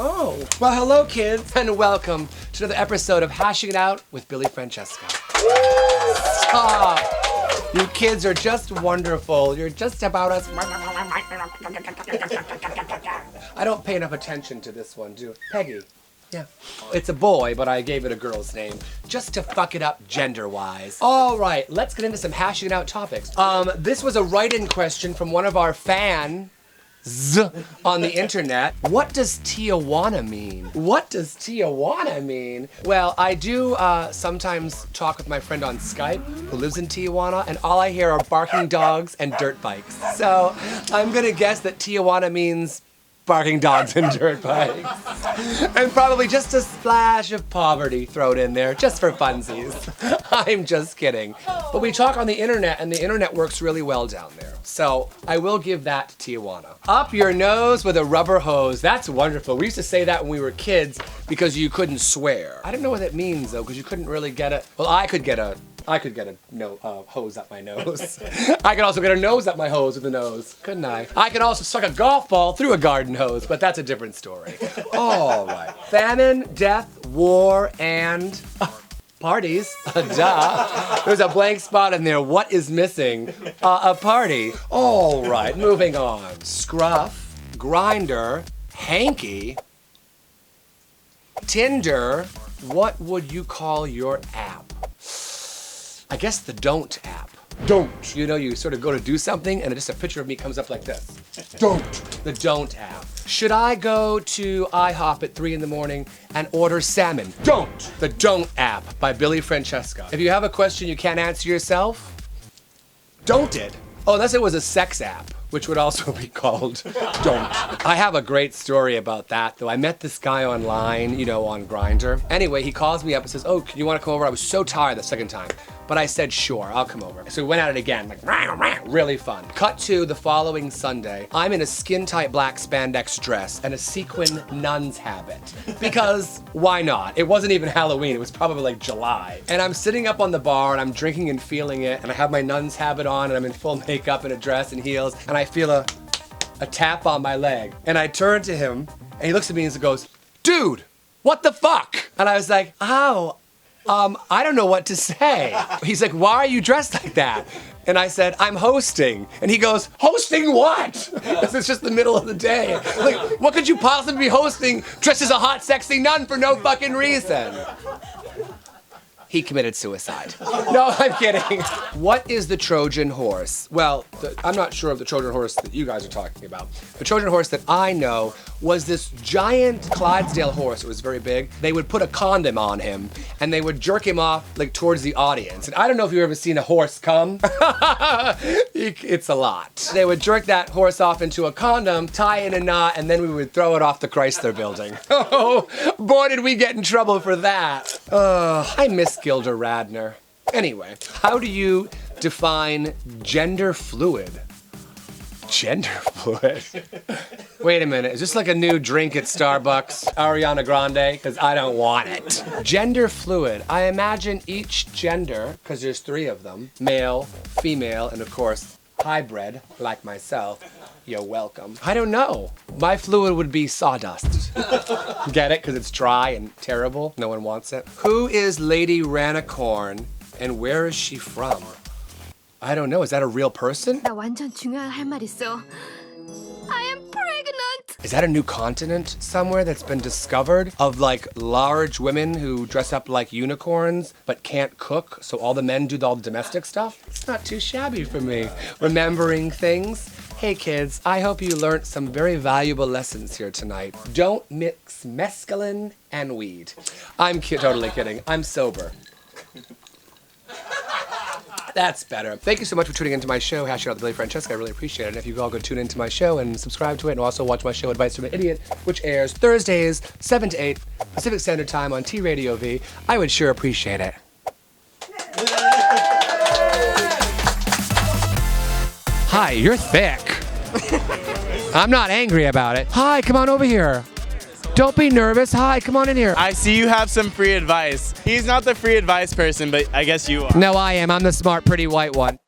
Oh, well, hello, kids, and welcome to another episode of Hashing It Out with Billy Francesca. Stop! You kids are just wonderful. You're just about us. I don't pay enough attention to this one, do Peggy? Yeah. It's a boy, but I gave it a girl's name, just to fuck it up gender-wise. All right, let's get into some hashing it out topics. This was a write-in question from one of our fans on the internet. What does Tijuana mean? What does Tijuana mean? Well, I do sometimes talk with my friend on Skype who lives in Tijuana, and all I hear are barking dogs and dirt bikes. So I'm gonna guess that Tijuana means barking dogs and dirt bikes. And probably just a splash of poverty thrown in there, just for funsies. I'm just kidding. But we talk on the internet, and the internet works really well down there. So I will give that to Tijuana. Up your nose with a rubber hose. That's wonderful. We used to say that when we were kids because you couldn't swear. I don't know what that means though, because you couldn't really get it. Well, I could get a hose up my nose. I could also get a nose up my hose with a nose, couldn't I? I could also suck a golf ball through a garden hose, but that's a different story. All right. Famine, death, war, and parties. Duh. There's a blank spot in there. What is missing? A party. All right, moving on. Scruff, Grindr, Hanky, Tinder. What would you call your app? I guess the Don't app. Don't. You know, you sort of go to do something and just a picture of me comes up like this. Don't. The Don't app. Should I go to IHOP at 3 in the morning and order salmon? Don't. The Don't app by Billy Francesca. If you have a question you can't answer yourself, don't it. Oh, unless it was a sex app, which would also be called Don't. I have a great story about that, though. I met this guy online, you know, on Grindr. Anyway, he calls me up and says, oh, can you want to come over? I was so tired the second time. But I said, sure, I'll come over. So we went at it again, like, rah, rah, really fun. Cut to the following Sunday. I'm in a skin-tight black spandex dress and a sequin nun's habit. Because why not? It wasn't even Halloween, it was probably like July. And I'm sitting up on the bar and I'm drinking and feeling it, and I have my nun's habit on and I'm in full makeup and a dress and heels, and I feel a tap on my leg. And I turn to him and he looks at me and goes, dude, what the fuck? And I was like, oh, I don't know what to say. He's like, why are you dressed like that? And I said, I'm hosting. And he goes, hosting what? This is just the middle of the day. Like, what could you possibly be hosting dressed as a hot, sexy nun for no fucking reason? He committed suicide. No, I'm kidding. What is the Trojan Horse? Well, I'm not sure of the Trojan Horse that you guys are talking about. The Trojan Horse that I know was this giant Clydesdale horse. It was very big. They would put a condom on him and they would jerk him off like towards the audience. And I don't know if you've ever seen a horse come. It's a lot. They would jerk that horse off into a condom, tie in a knot, and then we would throw it off the Chrysler building. Oh, boy, did we get in trouble for that. I miss Gilda Radner. Anyway, how do you define gender fluid? Gender fluid? Wait a minute, is this like a new drink at Starbucks? Ariana Grande? Because I don't want it. Gender fluid. I imagine each gender, because there's 3 of them, male, female, and of course, hybrid, like myself. You're welcome. I don't know. My fluid would be sawdust. Get it? Because it's dry and terrible. No one wants it. Who is Lady Rainicorn and where is she from? I don't know. Is that a real person? 나 완전 중요한 할 말 있어. I am pregnant. Is that a new continent somewhere that's been discovered of like large women who dress up like unicorns but can't cook, so all the men do all the domestic stuff? It's not too shabby for me. Remembering things. Hey kids, I hope you learned some very valuable lessons here tonight. Don't mix mescaline and weed. I'm totally kidding. I'm sober. That's better. Thank you so much for tuning into my show, Hashing Out with Billy Francesca. I really appreciate it. And if you all go tune into my show and subscribe to it and also watch my show Advice from an Idiot, which airs Thursdays, 7 to 8 Pacific Standard Time on T-Radio V, I would sure appreciate it. Hi, you're thick. I'm not angry about it. Hi, come on over here. Don't be nervous. Hi, come on in here. I see you have some free advice. He's not the free advice person, but I guess you are. No, I am. I'm the smart, pretty white one.